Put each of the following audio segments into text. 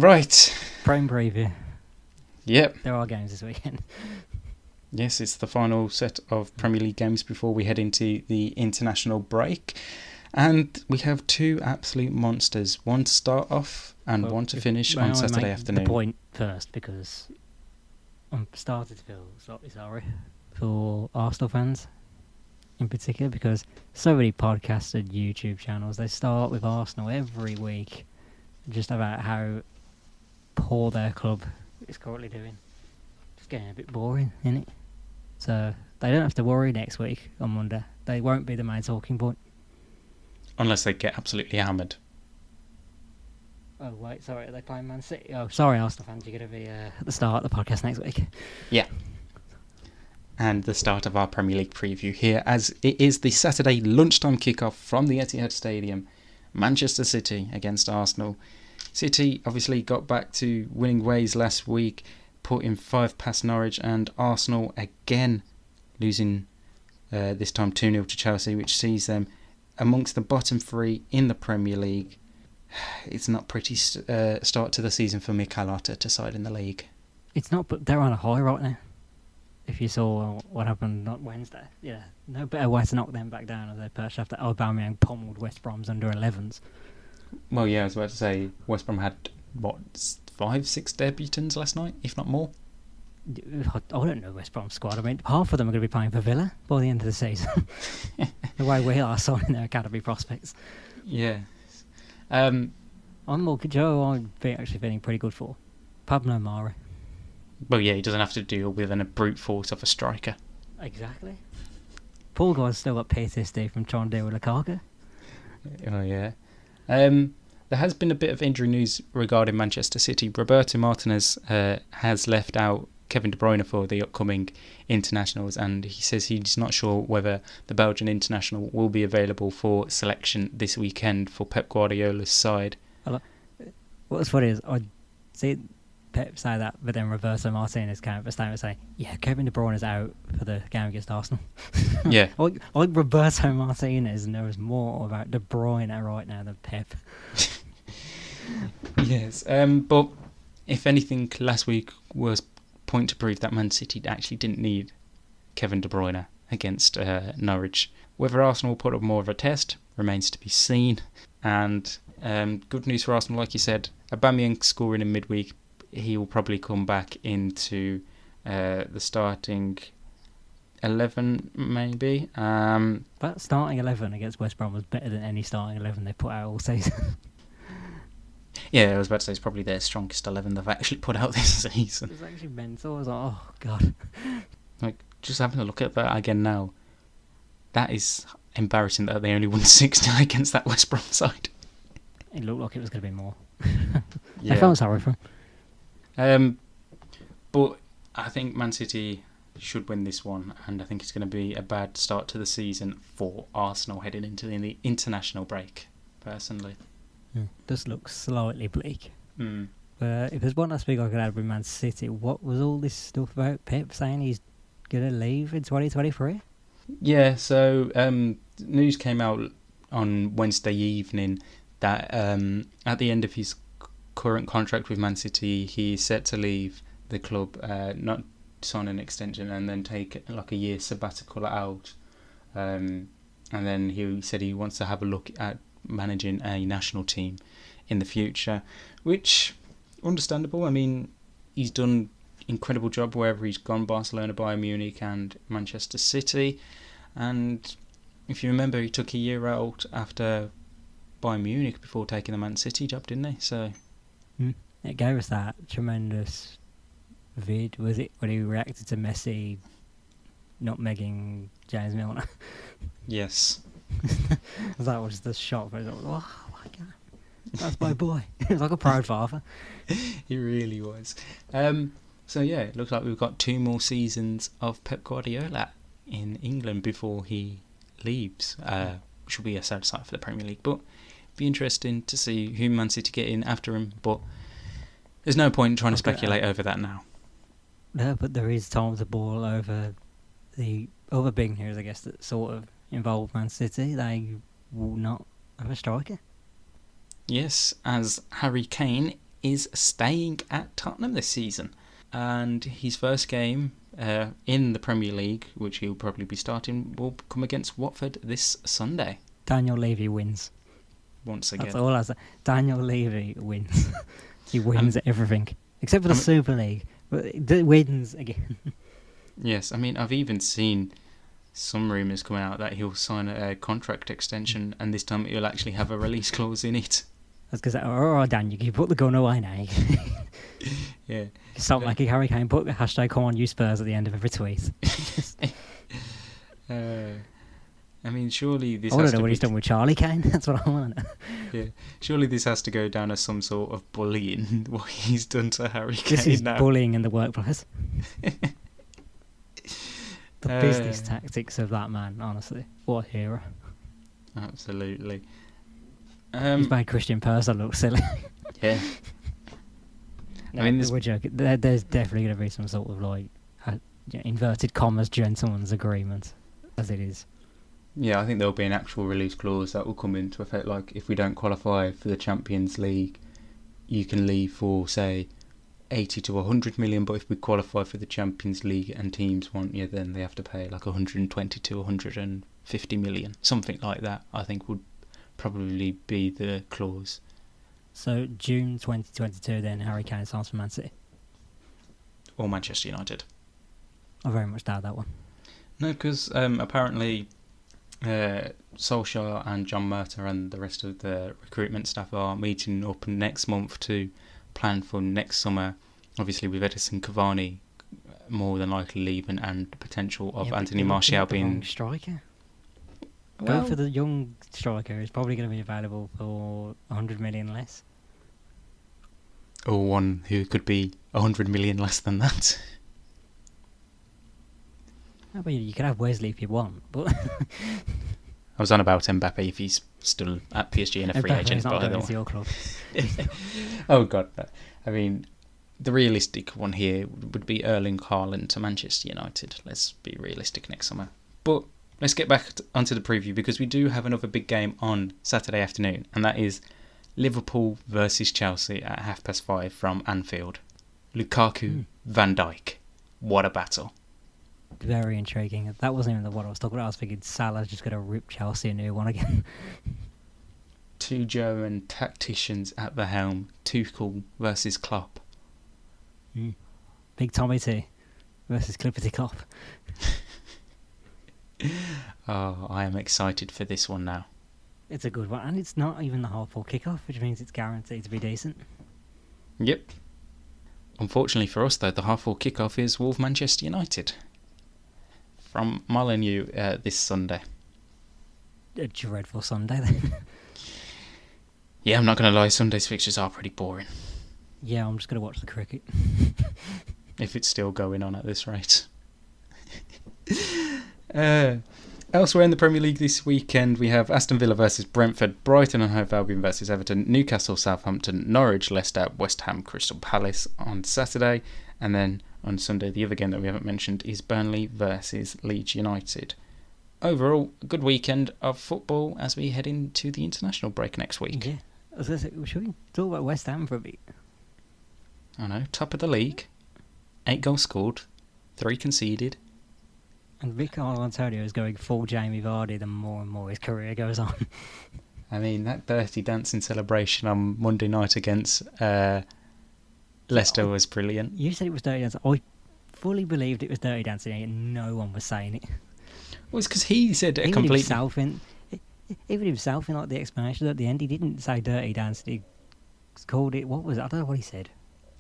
Right. Prime preview. Yep. There are games this weekend. Yes, it's the final set of Premier League games before we head into the international break. And we have two absolute monsters. One to start off and one to finish on Saturday afternoon. The point first, because I'm starting to feel slightly sorry for Arsenal fans in particular, because so many podcasts and YouTube channels, they start with Arsenal every week just about how poor their club is currently doing. It's getting a bit boring, isn't it? So they don't have to worry next week on Monday. They won't be the main talking point. Unless they get absolutely hammered. Oh, wait, sorry, are they playing Man City? Oh, sorry, Arsenal fans, you're going to be at the start of the podcast next week. Yeah. And the start of our Premier League preview here, as it is the Saturday lunchtime kickoff from the Etihad Stadium. Manchester City against Arsenal. City obviously got back to winning ways last week, put in 5 past Norwich, and Arsenal again losing this time 2-0 to Chelsea, which sees them amongst the bottom 3 in the Premier League. It's not pretty start to the season for Mikel Arteta's side in the league. It's not, but they're on a high right now. If you saw what happened on Wednesday, yeah, no better way to knock them back down as they perched after Aubameyang pummeled West Brom's under 11s. Well, yeah, I was about to say West Brom had, 5-6 debutants last night, if not more? I don't know West Brom's squad. I mean, half of them are going to be playing for Villa by the end of the season. The way we are signing their academy prospects. Yeah. I'm actually feeling pretty good for Pablo Mari. Well, yeah, he doesn't have to deal with a brute force of a striker. Exactly. Poor guy's still got PTSD from trying to deal with Lukaku. Oh, yeah. There has been a bit of injury news regarding Manchester City. Roberto Martinez has left out Kevin De Bruyne for the upcoming internationals, and he says he's not sure whether the Belgian international will be available for selection this weekend for Pep Guardiola's side. What's funny is I see Pep say that, but then Roberto Martinez came up a statement saying, yeah, Kevin De Bruyne is out for the game against Arsenal. Yeah. I like Roberto Martinez knows more about De Bruyne right now than Pep. Yes, but if anything, last week was point to prove that Man City actually didn't need Kevin De Bruyne against Norwich. Whether Arsenal will put up more of a test remains to be seen. And good news for Arsenal, like you said, Aubameyang scoring in midweek. He will probably come back into the starting 11, maybe. That starting 11 against West Brom was better than any starting 11 they put out all season. Yeah, I was about to say it's probably their strongest 11 they've actually put out this season. It was actually mental. I was like, oh, God. Like, just having a look at that again now, that is embarrassing that they only won 6-0 against that West Brom side. It looked like it was going to be more. Yeah. I felt sorry for him. But I think Man City should win this one, and I think it's going to be a bad start to the season for Arsenal heading into the international break, personally. Does look slightly bleak. Mm. If there's one last week I could add with Man City, what was all this stuff about Pep saying he's going to leave in 2023? Yeah, so news came out on Wednesday evening that at the end of his current contract with Man City, he's set to leave the club, not sign an extension, and then take like a year sabbatical out. And then he said he wants to have a look at managing a national team in the future, which understandable. I mean, he's done incredible job wherever he's gone, Barcelona, Bayern Munich and Manchester City. And if you remember, he took a year out after Bayern Munich before taking the Man City job, didn't he? So it gave us that tremendous vid, was it, when he reacted to Messi not megging James Milner? Yes. That was the shock. I was like, oh my God, that's my boy. He was like a proud father. He really was. So yeah, it looks like we've got 2 more seasons of Pep Guardiola in England before he leaves, which will be a sad sight for the Premier League. But it'd be interesting to see who Man City get in after him. But there's no point in trying to speculate over that now. No, but there is time to ball over the other big news, I guess, that sort of involve Man City. They will not have a striker. Yes, as Harry Kane is staying at Tottenham this season. And his first game in the Premier League, which he'll probably be starting, will come against Watford this Sunday. Daniel Levy wins. Once again. That's all I say. Daniel Levy wins. He wins everything. Except for the Super League. But he wins again. Yes, I mean, I've even seen some rumours coming out that he'll sign a contract extension, and this time he'll actually have a release clause in it. I was going to say, oh, Dan, you can put the gun away now. Yeah. Stop making Harry Kane put the hashtag "Come on, you Spurs" at the end of every tweet. I mean, surely this. I want to know what he's done with Charlie Kane. That's what I want to know. Yeah, surely this has to go down as some sort of bullying. What he's done to Harry Kane. This is now. bullying in the workplace. The business tactics of that man, honestly, what a hero! Absolutely. He's made Christian Person look silly. Yeah. No, I mean, we're joking. There's definitely going to be some sort of like inverted commas gentleman's agreement, as it is. Yeah, I think there'll be an actual release clause that will come into effect. Like, if we don't qualify for the Champions League, you can leave for, say, 80 to 100 million. But if we qualify for the Champions League and teams want you, then they have to pay like 120 to 150 million, something like that. I think would probably be the clause. So June 2022, then Harry Kane signs for Man City. Or Manchester United. I very much doubt that one. No, because apparently Solskjaer and John Murta and the rest of the recruitment staff are meeting up next month to plan for next summer. Obviously, with Edison Cavani more than likely leaving and the potential of Anthony Martial being striker. Well, go for the young striker. He's probably going to be available for 100 million less. Or one who could be 100 million less than that. I mean, you could have Wesley if you want, but I was on about Mbappe if he's still at PSG and a free agent. Not going to your club. Oh God, I mean, the realistic one here would be Erling Haaland to Manchester United. Let's be realistic next summer. But let's get back onto the preview, because we do have another big game on Saturday afternoon, and that is Liverpool versus Chelsea at 5:30 from Anfield. Lukaku, Van Dijk. What a battle. Very intriguing. That wasn't even what I was talking about. I was thinking Salah's just going to rip Chelsea a new one again. Two German tacticians at the helm. Tuchel versus Klopp. Big Tommy T versus Clippity Klopp. Oh, I am excited for this one now. It's a good one, and it's not even the half-full kickoff, which means it's guaranteed to be decent. Yep. Unfortunately for us, though, the half-full kickoff is Wolves Manchester United from Molineux this Sunday. A dreadful Sunday, then. Yeah, I'm not going to lie, Sunday's fixtures are pretty boring. Yeah, I'm just going to watch the cricket. If it's still going on at this rate. Elsewhere in the Premier League this weekend, we have Aston Villa versus Brentford, Brighton and Hove Albion versus Everton, Newcastle, Southampton, Norwich, Leicester, West Ham, Crystal Palace on Saturday, and then on Sunday the other game that we haven't mentioned is Burnley versus Leeds United. Overall, a good weekend of football as we head into the international break next week. Yeah, I was going to say, should we talk about West Ham for a bit? I know, top of the league, 8 goals scored, 3 conceded. And Ricardo Antonio is going full Jamie Vardy the more and more his career goes on. I mean, that dirty dancing celebration on Monday night against Leicester was brilliant. You said it was dirty dancing. I fully believed it was dirty dancing and no one was saying it. Well, it's because he said Even completely... Even himself in like the explanation at the end, he didn't say dirty dancing. He called it... What was it? I don't know what he said.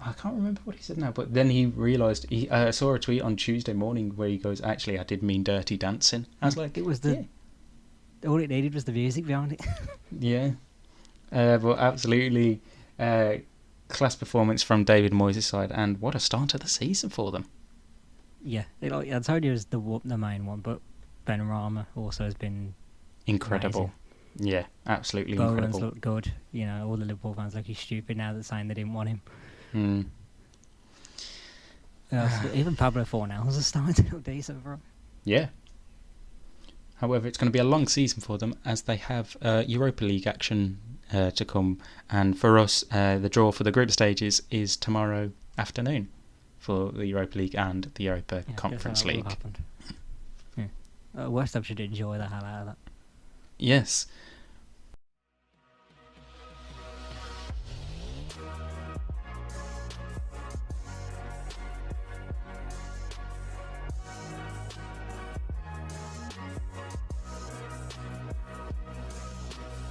I can't remember what he said now, but then he realised... I saw a tweet on Tuesday morning where he goes, actually, I did mean dirty dancing. I was like... It was the... Yeah. All it needed was the music behind it. Yeah. But absolutely class performance from David Moyes' side, and what a start to the season for them. Yeah. Antonio is the main one, but Benrahma also has been... Incredible. Amazing. Yeah, absolutely Bowen's incredible. looked good. You know, all the Liverpool fans look he's stupid now that saying they didn't want him. Even Pablo Fornals is starting to look decent for him. Yeah. However, it's going to be a long season for them as they have Europa League action to come. And for us, the draw for the group stages is tomorrow afternoon for the Europa League and the Europa Conference League. Yeah. West Ham should enjoy the hell out of that. Yes.